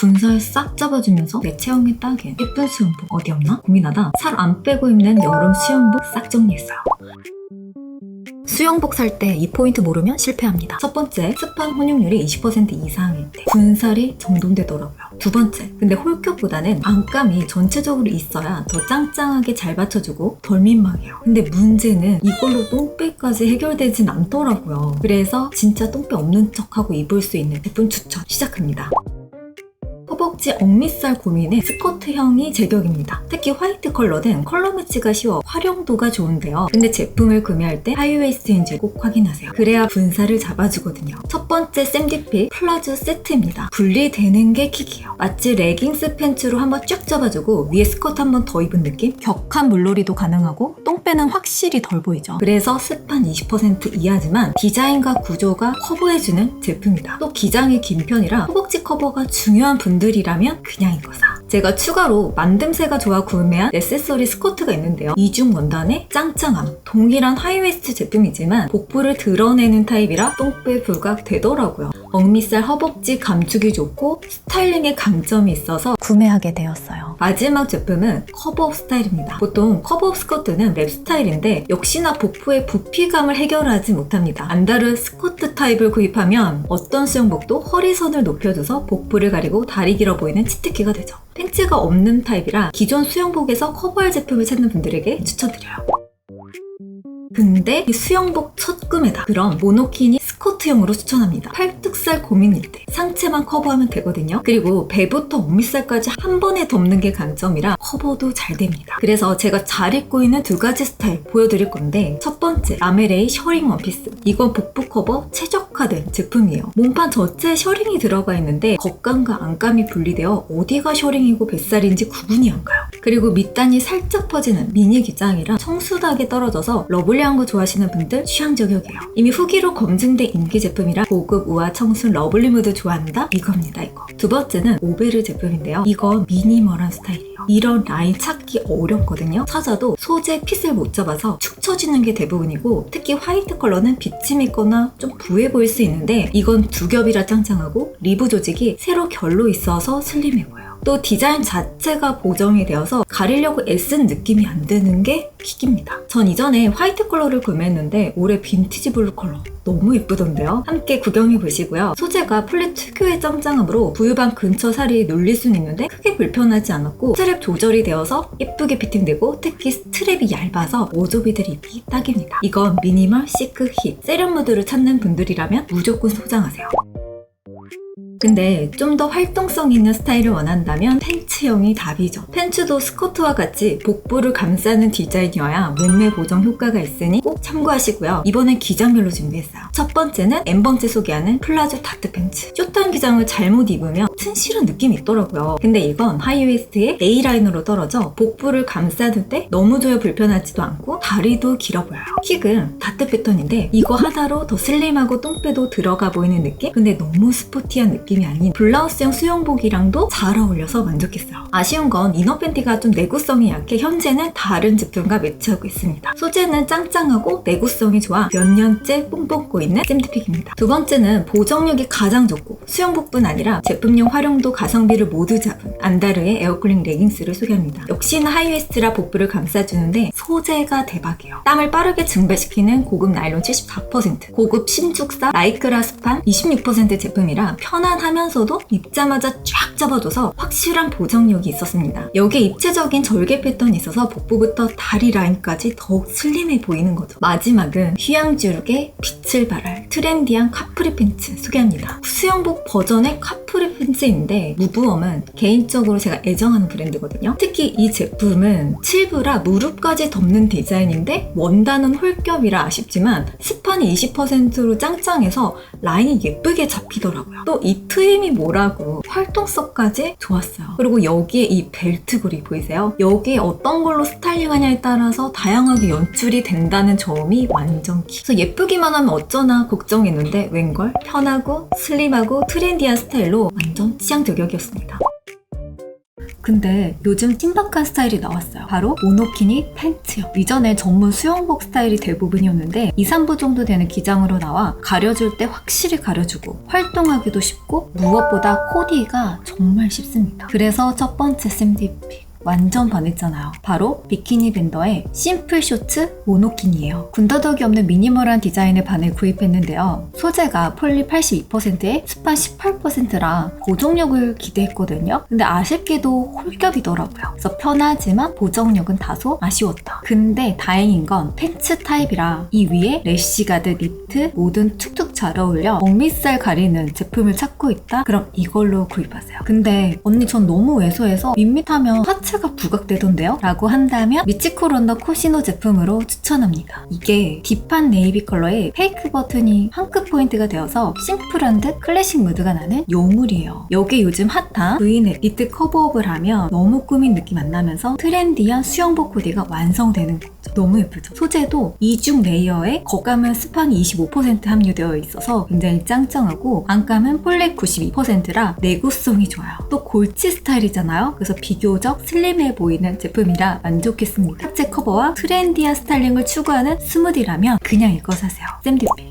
군살 싹 잡아주면서 내 체형에 딱인 예쁜 수영복 어디 없나 고민하다 살 안 빼고 입는 여름 수영복 싹 정리했어요. 수영복 살 때 이 포인트 모르면 실패합니다. 첫 번째, 습한 혼육률이 20% 이상일 때 군살이 정돈되더라고요. 두 번째, 근데 홀격보다는 안감이 전체적으로 있어야 더 짱짱하게 잘 받쳐주고 덜 민망해요. 근데 문제는 이걸로 똥배까지 해결되진 않더라고요. 그래서 진짜 똥배 없는 척하고 입을 수 있는 제품 추천 시작합니다. 허벅지 억밑살 고민에 스커트형이 제격입니다. 특히 화이트 컬러는 컬러 매치가 쉬워 활용도가 좋은데요. 근데 제품을 구매할 때 하이웨이스트인지 꼭 확인하세요. 그래야 분살을 잡아주거든요. 첫 번째 샘디핏 플라조 세트입니다. 분리되는 게 킥이에요. 마치 레깅스 팬츠로 한번 쫙 잡아주고 위에 스커트 한번 더 입은 느낌? 격한 물놀이도 가능하고 똥배는 확실히 덜 보이죠. 그래서 습한 20% 이하지만 디자인과 구조가 커버해주는 제품이다. 또 기장이 긴 편이라 허벅지 커버가 중요한 분들이라면 그냥 이거 사. 제가 추가로 만듦새가 좋아 구매한 액세서리 스커트가 있는데요. 이중 원단의 짱짱함. 동일한 하이웨스트 제품이지만 복부를 드러내는 타입이라 똥배 불각 되더라고요. 억밑살 허벅지 감축이 좋고 스타일링에 강점이 있어서 구매하게 되었어요. 마지막 제품은 커버업 스타일입니다. 보통 커버업 스커트는 랩 스타일인데 역시나 복부의 부피감을 해결하지 못합니다. 안다르 스커트 타입을 구입하면 어떤 수영복도 허리선을 높여줘서 복부를 가리고 다리 길어 보이는 치트키가 되죠. 팬츠가 없는 타입이라 기존 수영복에서 커버할 제품을 찾는 분들에게 추천드려요. 근데 이 수영복 첫 구매다. 그럼 모노키니 스커트형으로 추천합니다. 팔뚝살 고민일 때 상체만 커버하면 되거든요. 그리고 배부터 억밑살까지 한 번에 덮는 게 강점이라 커버도 잘 됩니다. 그래서 제가 잘 입고 있는 두 가지 스타일 보여드릴 건데 첫 번째, 라메레이 셔링 원피스. 이건 복부 커버 최적화된 제품이에요. 몸판 전체에 셔링이 들어가 있는데 겉감과 안감이 분리되어 어디가 셔링이고 뱃살인지 구분이 안 가요. 그리고 밑단이 살짝 퍼지는 미니 기장이라 청순하게 떨어져서 러블리한 거 좋아하시는 분들 취향 저격이에요. 이미 후기로 검증된 인기 제품이라 고급 우아 청순 러블리 무드 좋아한다? 이겁니다. 이거. 두 번째는 오베르 제품인데요. 이건 미니멀한 스타일이에요. 이런 라인 찾기 어렵거든요. 찾아도 소재 핏을 못 잡아서 축 처지는 게 대부분이고 특히 화이트 컬러는 비침 있거나 좀 부해 보일 수 있는데 이건 두 겹이라 짱짱하고 리브 조직이 세로 결로 있어서 슬림해 보여요. 또 디자인 자체가 보정이 되어서 가리려고 애쓴 느낌이 안 드는 게 킥입니다. 전 이전에 화이트 컬러를 구매했는데 올해 빈티지 블루 컬러 너무 예쁘던데요? 함께 구경해 보시고요. 소재가 플랫 특유의 짱짱함으로 부유방 근처 살이 눌릴 수는 있는데 크게 불편하지 않았고 스트랩 조절이 되어서 예쁘게 피팅되고 특히 스트랩이 얇아서 워조비들 입기 딱입니다. 이건 미니멀 시크 힙 세련 무드를 찾는 분들이라면 무조건 소장하세요. 근데 좀 더 활동성 있는 스타일을 원한다면 팬츠형이 답이죠. 팬츠도 스커트와 같이 복부를 감싸는 디자인이어야 몸매 보정 효과가 있으니 꼭 참고하시고요. 이번엔 기장별로 준비했어요. 첫 번째는 N번째 소개하는 플라조 다트 팬츠. 숏한 기장을 잘못 입으면 튼실한 느낌이 있더라고요. 근데 이건 하이웨스트에 A라인으로 떨어져 복부를 감싸는데 너무 조여 불편하지도 않고 다리도 길어 보여요. 킥은 다트 패턴인데 이거 하나로 더 슬림하고 똥배도 들어가 보이는 느낌? 근데 너무 스포티한 느낌이 아닌 블라우스형 수영복이랑도 잘 어울려서 만족했어요. 아쉬운 건 이너 팬티가 좀 내구성이 약해 현재는 다른 제품과 매치하고 있습니다. 소재는 짱짱하고 내구성이 좋아 몇 년째 뽕뽕 꼬이는 샘디픽입니다. 두 번째는 보정력이 가장 좋고 수영복뿐 아니라 제품용 활용도 가성비를 모두 잡은 안다르의 에어쿨링 레깅스를 소개합니다. 역시나 하이웨스트라 복부를 감싸주는데 소재가 대박이에요. 땀을 빠르게 증발시키는 고급 나일론 74%, 고급 신축사 라이크라 스판 26% 제품이라 편안하면서도 입자마자 쫙 잡아줘서 확실한 보정력이 있었습니다. 여기에 입체적인 절개 패턴이 있어서 복부부터 다리 라인까지 더욱 슬림해 보이는 거죠. 마지막은 휴양지룩의 빛을 발할 트렌디한 카프리 팬츠 소개합니다. 수영복 버전의 카프리 팬츠인데 무브엄은 개인적으로 제가 애정하는 브랜드거든요. 특히 이 제품은 칠부라 무릎까지 덮는 디자인인데 원단은 홀겹이라 아쉽지만 스판이 20%로 짱짱해서 라인이 예쁘게 잡히더라고요. 또 이 트임이 뭐라고 활동성까지 좋았어요. 그리고 여기에 이 벨트고리 보이세요? 여기에 어떤 걸로 스타일링하냐에 따라서 다양하게 연출이 된다는 점이 완전 키. 그래서 예쁘기만 하면 어쩌나 걱정했는데 웬걸 편하고 슬림하고 트렌디한 스타일로 완전 취향 저격이었습니다. 근데 요즘 신박한 스타일이 나왔어요. 바로 모노키니 팬츠요. 이전에 전문 수영복 스타일이 대부분이었는데 2, 3부 정도 되는 기장으로 나와 가려줄 때 확실히 가려주고 활동하기도 쉽고 무엇보다 코디가 정말 쉽습니다. 그래서 첫 번째 샘디픽 완전 반했잖아요. 바로 비키니 밴더의 심플 쇼츠 모노킨이에요. 군더더기 없는 미니멀한 디자인의 반을 구입했는데요. 소재가 폴리 82%에 스판 18%라 고정력을 기대했거든요. 근데 아쉽게도 홀겹이더라고요. 그래서 편하지만 보정력은 다소 아쉬웠다. 근데 다행인 건 팬츠 타입이라 이 위에 래쉬가드, 니트 뭐든 툭툭 잘 어울려 먹밑살 가리는 제품을 찾고 있다? 그럼 이걸로 구입하세요. 근데 언니 전 너무 왜소해서 밋밋하면 하체가 부각되던데요? 라고 한다면 미치코 런던 코시노 제품으로 추천합니다. 이게 딥한 네이비 컬러에 페이크 버튼이 한 끗 포인트가 되어서 심플한 듯 클래식 무드가 나는 요물이에요. 여기 요즘 핫한 V넥 니트 커버업을 하면 너무 꾸민 느낌 안 나면서 트렌디한 수영복 코디가 완성되는 거죠. 너무 예쁘죠? 소재도 이중 레이어에 겉감은 스판이 25% 함유되어 있어서 굉장히 짱짱하고 안감은 폴리 92%라 내구성이 좋아요. 또 골치 스타일이잖아요. 그래서 비교적 슬림해 보이는 제품이라 만족했습니다. 하체 커버와 트렌디한 스타일링을 추구하는 스무디라면 그냥 이거 사세요. 샘디픽.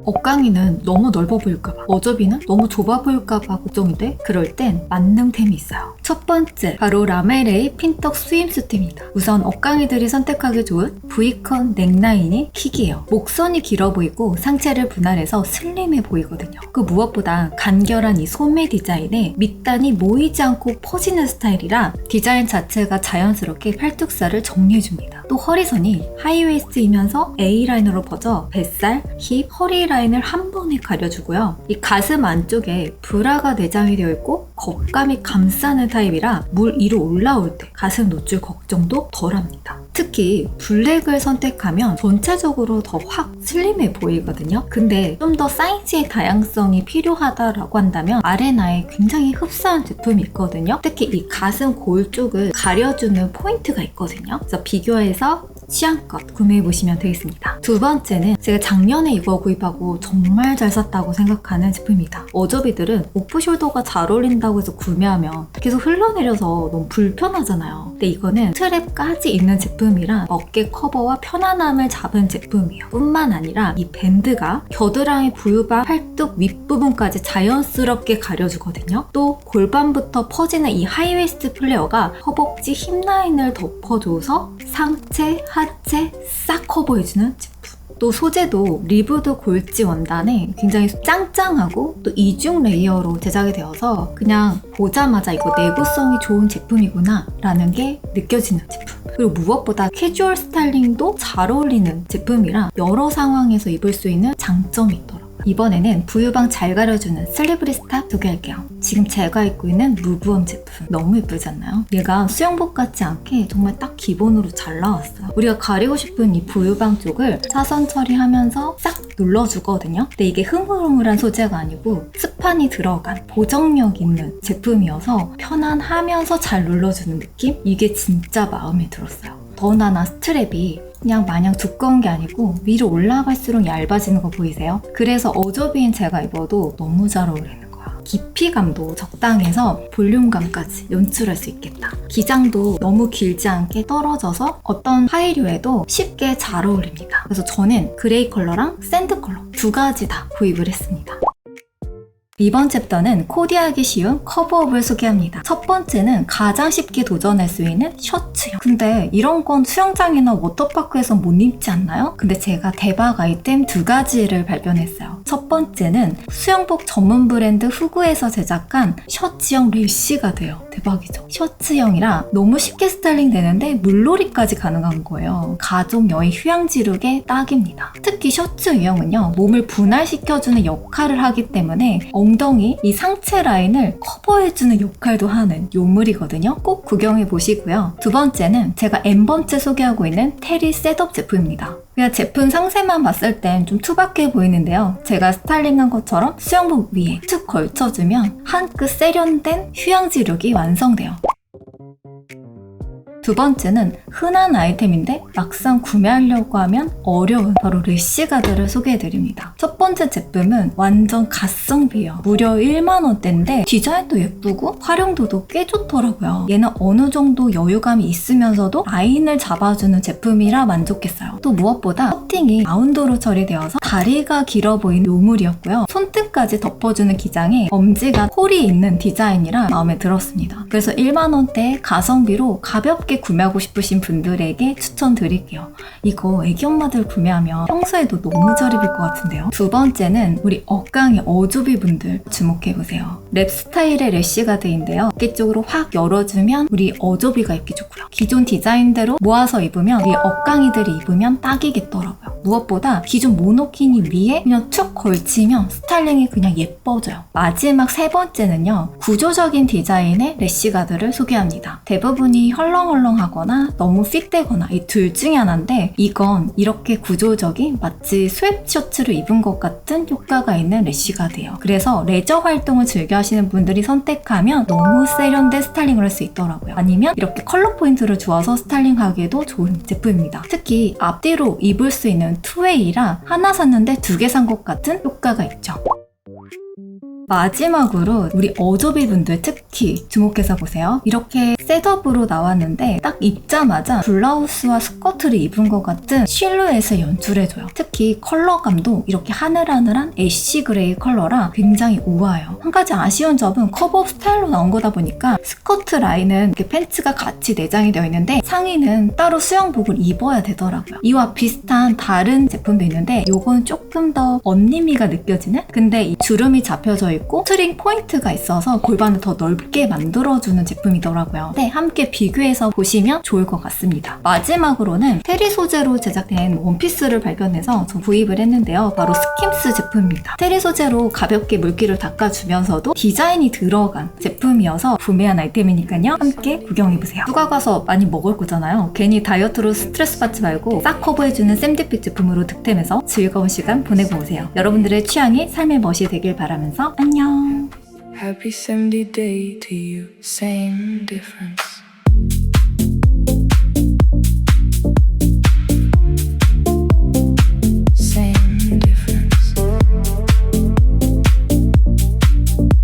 억강이는 너무 넓어 보일까봐, 어저비는 너무 좁아 보일까봐 걱정인데 그럴 땐 만능템이 있어요. 첫 번째, 바로 라멜의 핀떡 스윙수트입니다. 우선 억강이들이 선택하기 좋은 V컷 넥라인이 킥이에요. 목선이 길어 보이고 상체를 분할해서 슬림해 보이거든요. 그 무엇보다 간결한 이 소매 디자인에 밑단이 모이지 않고 퍼지는 스타일이라 디자인 자체가 자연스럽게 팔뚝살을 정리해줍니다. 또 허리선이 하이웨이스트이면서 A라인으로 퍼져 뱃살, 힙, 허리 라인을 한 번에 가려주고요. 이 가슴 안쪽에 브라가 내장이 되어 있고 겉감이 감싸는 타입이라 물 위로 올라올 때 가슴 노출 걱정도 덜합니다. 특히 블랙을 선택하면 전체적으로 더 확 슬림해 보이거든요. 근데 좀 더 사이즈의 다양성이 필요하다라고 한다면 아레나에 굉장히 흡사한 제품이 있거든요. 특히 이 가슴 골 쪽을 가려주는 포인트가 있거든요. 그래서 비교해서 취향껏 구매해보시면 되겠습니다. 두 번째는 제가 작년에 이거 구입하고 정말 잘 샀다고 생각하는 제품이다. 어저비들은 오프숄더가 잘 어울린다고 해서 구매하면 계속 흘러내려서 너무 불편하잖아요. 근데 이거는 스트랩까지 있는 제품이라 어깨 커버와 편안함을 잡은 제품이에요. 뿐만 아니라 이 밴드가 겨드랑이, 부유방, 팔뚝 윗부분까지 자연스럽게 가려주거든요. 또 골반부터 퍼지는 이 하이웨스트 플레어가 허벅지 힙라인을 덮어줘서 상체, 하체 싹 커버해주는 제품. 또 소재도 리브드 골지 원단에 굉장히 짱짱하고 또 이중 레이어로 제작이 되어서 그냥 보자마자 이거 내구성이 좋은 제품이구나 라는 게 느껴지는 제품. 그리고 무엇보다 캐주얼 스타일링도 잘 어울리는 제품이라 여러 상황에서 입을 수 있는 장점이 있더라고요. 이번에는 부유방 잘 가려주는 슬리브리 스탑 소개할게요. 지금 제가 입고 있는 무브엄 제품 너무 예쁘지 않나요? 얘가 수영복 같지 않게 정말 딱 기본으로 잘 나왔어요. 우리가 가리고 싶은 이 부유방 쪽을 사선 처리하면서 싹 눌러주거든요. 근데 이게 흐물흐물한 소재가 아니고 스판이 들어간 보정력 있는 제품이어서 편안하면서 잘 눌러주는 느낌? 이게 진짜 마음에 들었어요. 더군다나 스트랩이 그냥 마냥 두꺼운 게 아니고 위로 올라갈수록 얇아지는 거 보이세요? 그래서 어저비인 제가 입어도 너무 잘 어울리는 거야. 깊이감도 적당해서 볼륨감까지 연출할 수 있겠다. 기장도 너무 길지 않게 떨어져서 어떤 하의류에도 쉽게 잘 어울립니다. 그래서 저는 그레이 컬러랑 샌드 컬러 두 가지 다 구입을 했습니다. 이번 챕터는 코디하기 쉬운 커버업을 소개합니다. 첫 번째는 가장 쉽게 도전할 수 있는 셔츠요. 근데 이런 건 수영장이나 워터파크에서 못 입지 않나요? 근데 제가 대박 아이템 두 가지를 발견했어요. 첫 번째는 수영복 전문 브랜드 후구에서 제작한 셔츠형 래쉬가 돼요. 대박이죠? 셔츠형이라 너무 쉽게 스타일링 되는데 물놀이까지 가능한 거예요. 가족 여행 휴양지룩에 딱입니다. 특히 셔츠 유형은요, 몸을 분할시켜주는 역할을 하기 때문에 엉덩이, 이 상체 라인을 커버해주는 역할도 하는 요물이거든요. 꼭 구경해 보시고요. 두 번째는 제가 N번째 소개하고 있는 테리 셋업 제품입니다. 그냥 제품 상세만 봤을 땐 좀 투박해 보이는데요. 제가 스타일링한 것처럼 수영복 위에 툭 걸쳐주면 한 끗 세련된 휴양지 룩이 완성돼요. 두 번째는 흔한 아이템인데 막상 구매하려고 하면 어려운 바로 래쉬가드를 소개해드립니다. 첫 번째 제품은 완전 가성비예요. 무려 1만원대인데 디자인도 예쁘고 활용도도 꽤 좋더라고요. 얘는 어느 정도 여유감이 있으면서도 라인을 잡아주는 제품이라 만족했어요. 또 무엇보다 커팅이 라운드로 처리되어서 다리가 길어 보이는 요물이었고요. 손등까지 덮어주는 기장에 엄지가 홀이 있는 디자인이라 마음에 들었습니다. 그래서 1만원대 가성비로 가볍게 구매하고 싶으신 분들에게 추천드릴게요. 이거 애기 엄마들 구매하면 평소에도 너무 잘 입을 것 같은데요. 두 번째는 우리 억강의 어조비 분들 주목해보세요. 랩 스타일의 래쉬가드인데요. 어깨 쪽으로 확 열어주면 우리 어조비가 입기 좋고요. 기존 디자인대로 모아서 입으면 우리 억강이들이 입으면 딱이겠더라고요. 무엇보다 기존 모노키니 위에 그냥 툭 걸치면 스타일링이 그냥 예뻐져요. 마지막 세 번째는요. 구조적인 디자인의 래쉬가드를 소개합니다. 대부분이 헐렁헐렁하거나 너무 핏되거나 이 둘 중에 하나인데 이건 이렇게 구조적인 마치 스웨트셔츠를 입은 것 같은 효과가 있는 래쉬가드예요. 그래서 레저 활동을 즐겨 하시는 분들이 선택하면 너무 세련된 스타일링을 할 수 있더라고요. 아니면 이렇게 컬러 포인트를 주어서 스타일링하기에도 좋은 제품입니다. 특히 앞뒤로 입을 수 있는 투웨이라 하나 샀는데 두 개 산 것 같은 효과가 있죠. 마지막으로 우리 어조비 분들 특히 주목해서 보세요. 이렇게 셋업으로 나왔는데 딱 입자마자 블라우스와 스커트를 입은 것 같은 실루엣을 연출해줘요. 특히 컬러감도 이렇게 하늘하늘한 애쉬 그레이 컬러라 굉장히 우아해요. 한 가지 아쉬운 점은 커버업 스타일로 나온 거다 보니까 스커트 라인은 이렇게 팬츠가 같이 내장이 되어 있는데 상의는 따로 수영복을 입어야 되더라고요. 이와 비슷한 다른 제품도 있는데 이건 조금 더 언니미가 느껴지는? 근데 이 주름이 잡혀져 있고 스트링 포인트가 있어서 골반을 더 넓게 만들어주는 제품이더라고요. 네, 함께 비교해서 보시면 좋을 것 같습니다. 마지막으로는 테리 소재로 제작된 원피스를 발견해서 저 구입을 했는데요. 바로 스킴스 제품입니다. 테리 소재로 가볍게 물기를 닦아주면서도 디자인이 들어간 제품이어서 구매한 아이템이니까요. 함께 구경해보세요. 휴가 가서 많이 먹을 거잖아요. 괜히 다이어트로 스트레스 받지 말고 싹 커버해주는 샘디픽 제품으로 득템해서 즐거운 시간 보내고 오세요. 여러분들의 취향이 삶의 멋이 되길 바라면서 안녕. Happy 70 day to you, same difference.